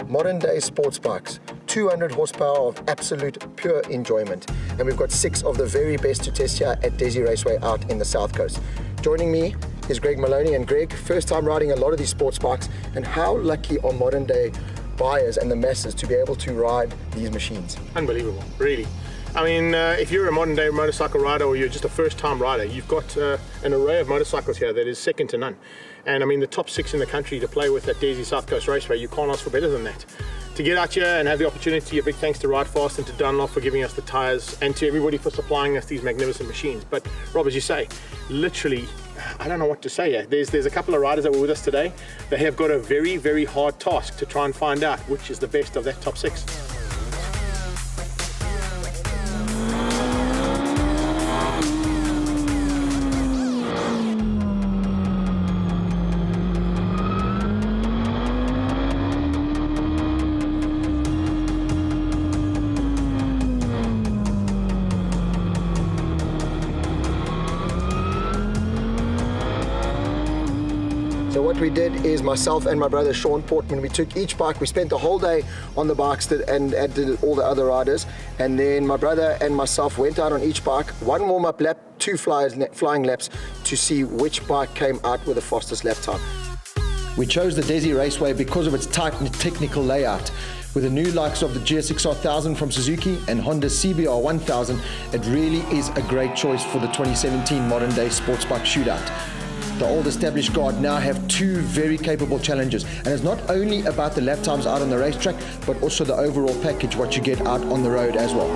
Modern day sports bikes, 200 horsepower of absolute pure enjoyment. And we've got 6 of the very best to test here at Desi Raceway out in the South Coast. Joining me is Greg Maloney. And Greg, first time riding a lot of these sports bikes, and how lucky are modern day buyers and the masses to be able to ride these machines? Unbelievable, really. I mean, if you're a modern day motorcycle rider or you're just a first time rider, you've got an array of motorcycles here that is second to none. And I mean, the top 6 in the country to play with at Desi South Coast Raceway, you can't ask for better than that. To get out here and have the opportunity, a big thanks to Ride Fast and to Dunlop for giving us the tyres, and to everybody for supplying us these magnificent machines. But Rob, as you say, literally, I don't know what to say here. There's a couple of riders that were with us today. They have got a very, very hard task to try and find out which is the best of that top 6. So what we did is myself and my brother Sean Portman, we took each bike, we spent the whole day on the bikes and did all the other riders, and then my brother and myself went out on each bike, 1 warm-up lap, 2 flying laps to see which bike came out with the fastest lap time. We chose the Desi Raceway because of its tight and technical layout. With the new likes of the GSX-R 1000 from Suzuki and Honda CBR 1000, it really is a great choice for the 2017 modern day sports bike shootout. The old established guard now have 2 very capable challengers, and it's not only about the lap times out on the racetrack, but also the overall package, what you get out on the road as well.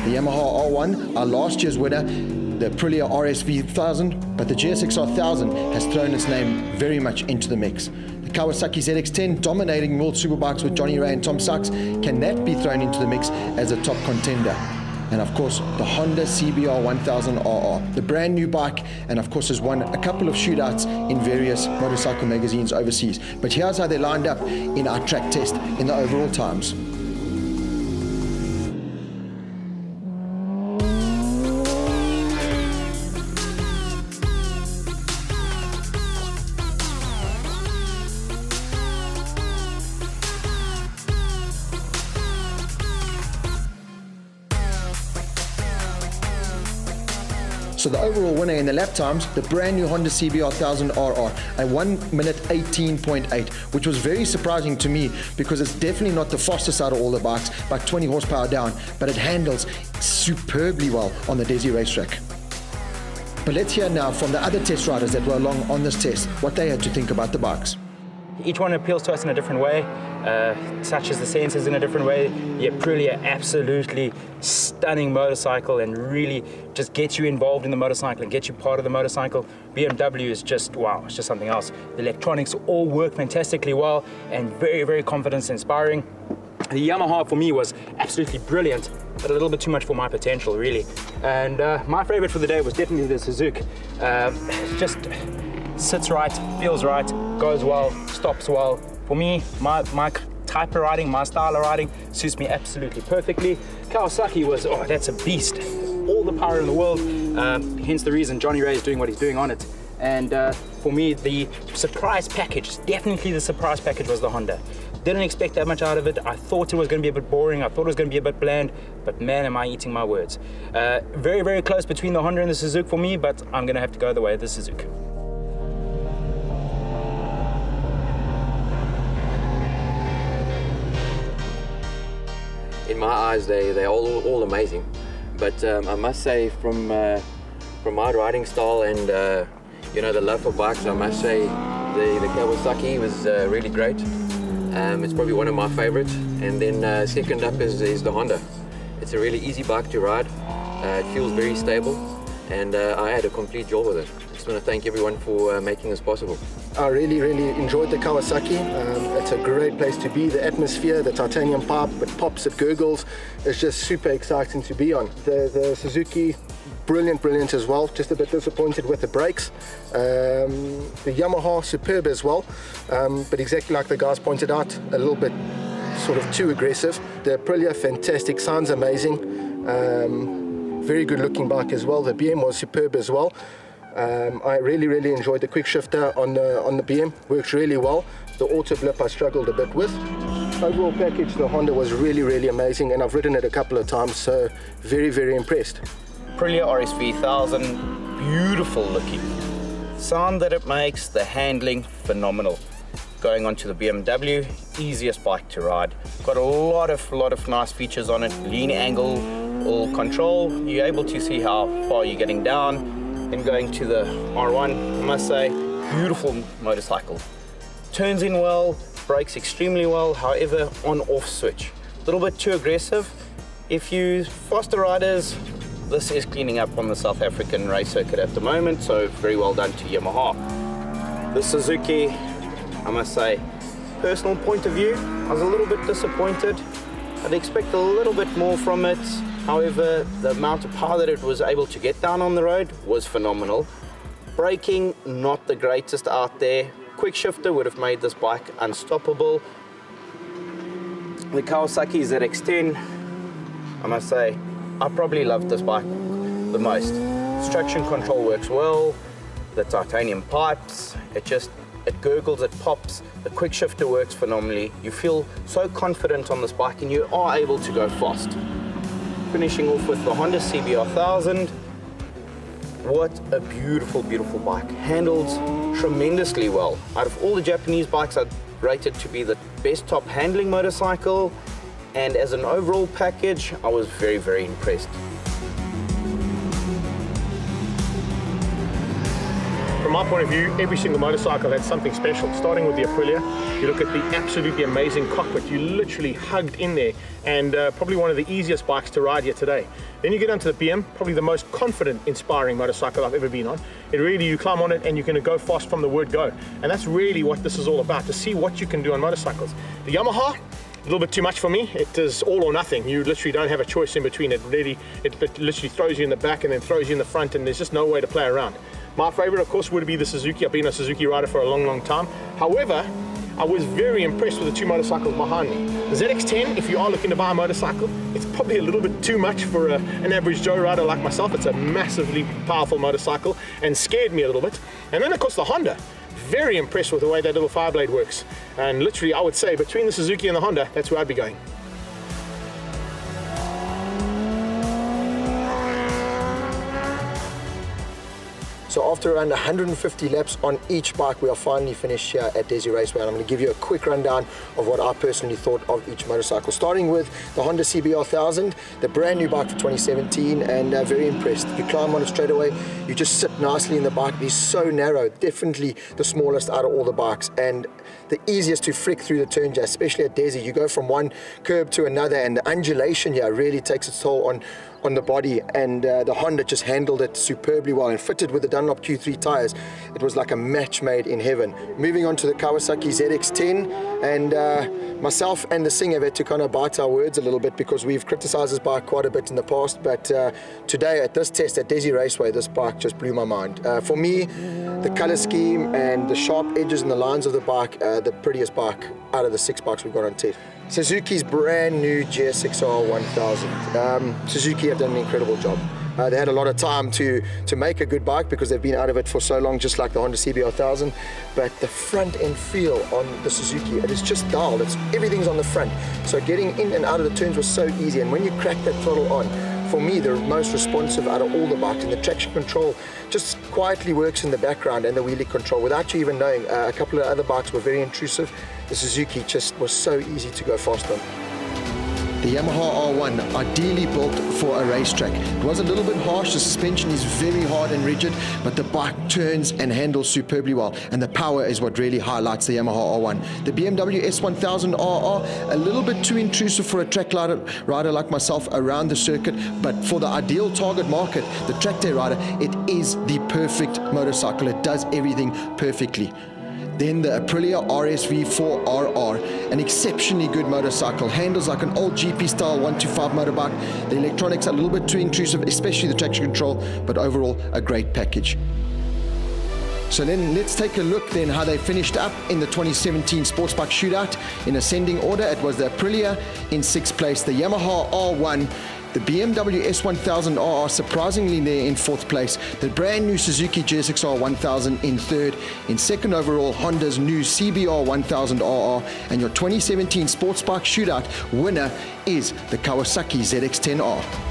The Yamaha R1, our last year's winner, the Aprilia RSV 1000, but the GSX-R 1000 has thrown its name very much into the mix. The Kawasaki ZX-10 dominating World Superbikes with Johnny Ray and Tom Sachs, can that be thrown into the mix as a top contender? And of course, the Honda CBR 1000 RR, the brand new bike, and of course has won a couple of shootouts in various motorcycle magazines overseas. But here's how they lined up in our track test in the overall times. So the overall winner in the lap times, the brand new Honda CBR 1000 RR, a 1 minute 18.8, which was very surprising to me because it's definitely not the fastest out of all the bikes, like 20 horsepower down, but it handles superbly well on the Desi racetrack. But let's hear now from the other test riders that were along on this test, what they had to think about the bikes. Each one appeals to us in a different way, touches the senses in a different way. The Aprilia, absolutely stunning motorcycle and really just gets you involved in the motorcycle and gets you part of the motorcycle. BMW is just, wow, it's just something else. The electronics all work fantastically well and very, very confidence-inspiring. The Yamaha for me was absolutely brilliant, but a little bit too much for my potential, really. And my favorite for the day was definitely the Suzuki. Just sits right, feels right, goes well, stops well. For me, my type of riding, my style of riding suits me absolutely perfectly. Kawasaki was, oh, that's a beast. All the power in the world, hence the reason Johnny Ray is doing what he's doing on it. And for me, the surprise package, definitely the surprise package was the Honda. Didn't expect that much out of it. I thought it was going to be a bit boring. I thought it was going to be a bit bland, but man, am I eating my words. Very, very close between the Honda and the Suzuki for me, but I'm going to have to go the way of the Suzuki. In my eyes, they're all amazing, but I must say from my riding style and the love for bikes, I must say the Kawasaki was really great. It's probably one of my favorites, and then second up is the Honda. It's a really easy bike to ride. It feels very stable, and I had a complete joy with it. I just want to thank everyone for making this possible. I really enjoyed the Kawasaki. It's a great place to be. The atmosphere, the titanium pipe, it pops, it gurgles. It's just super exciting to be on. The Suzuki, brilliant as well. Just a bit disappointed with the brakes. The Yamaha, superb as well. But exactly like the guys pointed out, a little bit sort of too aggressive. The Aprilia, fantastic, sounds amazing. Very good looking bike as well. The BM was superb as well. I really enjoyed the quick shifter on the BM, works really well. The auto blip I struggled a bit with. Overall package, the Honda was really amazing, and I've ridden it a couple of times, so very impressed. Aprilia RSV 1000, beautiful looking. Sound that it makes, the handling, phenomenal. Going on to the BMW, easiest bike to ride. Got a lot of nice features on it. Lean angle, all control. You're able to see how far you're getting down. And going to the R1, I must say, beautiful motorcycle. Turns in well, brakes extremely well, however, on-off switch. A little bit too aggressive. If you faster riders, this is cleaning up on the South African race circuit at the moment, so very well done to Yamaha. The Suzuki, I must say, personal point of view, I was a little bit disappointed. I'd expect a little bit more from it. However, the amount of power that it was able to get down on the road was phenomenal. Braking, not the greatest out there. Quick shifter would have made this bike unstoppable. The Kawasaki ZX-10, I must say, I probably loved this bike the most. Traction control works well. The titanium pipes, it gurgles, it pops. The quick shifter works phenomenally. You feel so confident on this bike and you are able to go fast. Finishing off with the Honda CBR 1000. What a beautiful bike. Handles tremendously well. Out of all the Japanese bikes, I'd rate it to be the best top handling motorcycle. And as an overall package, I was very impressed. From my point of view, every single motorcycle had something special. Starting with the Aprilia, you look at the absolutely amazing cockpit. You literally hugged in there, and probably one of the easiest bikes to ride here today. Then you get onto the BM, probably the most confident, inspiring motorcycle I've ever been on. It really, you climb on it and you're going to go fast from the word go. And that's really what this is all about, to see what you can do on motorcycles. The Yamaha, a little bit too much for me. It is all or nothing. You literally don't have a choice in between. It literally throws you in the back and then throws you in the front, and there's just no way to play around. My favorite, of course, would be the Suzuki. I've been a Suzuki rider for a long time. However, I was very impressed with the two motorcycles behind me. The ZX-10, if you are looking to buy a motorcycle, it's probably a little bit too much for an average Joe rider like myself. It's a massively powerful motorcycle and scared me a little bit. And then, of course, the Honda. Very impressed with the way that little Fireblade works. And literally, I would say, between the Suzuki and the Honda, that's where I'd be going. So after around 150 laps on each bike, we are finally finished here at Desi Raceway, and I'm going to give you a quick rundown of what I personally thought of each motorcycle. Starting with the Honda CBR 1000, the brand new bike for 2017, and very impressed. You climb on it straight away, you just sit nicely in the bike. It's so narrow, definitely the smallest out of all the bikes, and the easiest to flick through the turns, especially at Desi. You go from one curb to another, and the undulation here really takes its toll on the body, and the Honda just handled it superbly well, and fitted with the Dunlop Q3 tires, it was like a match made in heaven. Moving on to the Kawasaki ZX-10, and myself and the Singh have had to kind of bite our words a little bit, because we've criticized this bike quite a bit in the past, but today at this test at Desi Raceway, this bike just blew my mind. For me, the color scheme and the sharp edges and the lines of the bike, the prettiest bike out of the 6 bikes we've got on test. Suzuki's brand new GSX-R 1000. Suzuki have done an incredible job. They had a lot of time to make a good bike, because they've been out of it for so long, just like the Honda CBR 1000. But the front end feel on the Suzuki, it is just dialed. Everything's on the front. So getting in and out of the turns was so easy. And when you crack that throttle on, for me, the most responsive out of all the bikes, and the traction control just quietly works in the background, and the wheelie control without you even knowing. A couple of other bikes were very intrusive. The Suzuki just was so easy to go fast on. the Yamaha R1, ideally built for a racetrack. It was a little bit harsh, the suspension is very hard and rigid, but the bike turns and handles superbly well, and the power is what really highlights the Yamaha R1. The BMW S1000 RR, a little bit too intrusive for a track rider like myself around the circuit, but for the ideal target market, the track day rider, it is the perfect motorcycle. It does everything perfectly. Then the Aprilia RSV4 RR, an exceptionally good motorcycle, handles like an old GP style 125 motorbike. The electronics are a little bit too intrusive, especially the traction control, but overall a great package. So then let's take a look then how they finished up in the 2017 Superbike Shootout. In ascending order, it was the Aprilia in 6th place, the Yamaha R1, the BMW S1000 RR surprisingly there in 4th place, the brand new Suzuki GSX-R 1000 in 3rd, in 2nd overall Honda's new CBR 1000 RR, and your 2017 Superbike Shootout winner is the Kawasaki ZX-10R.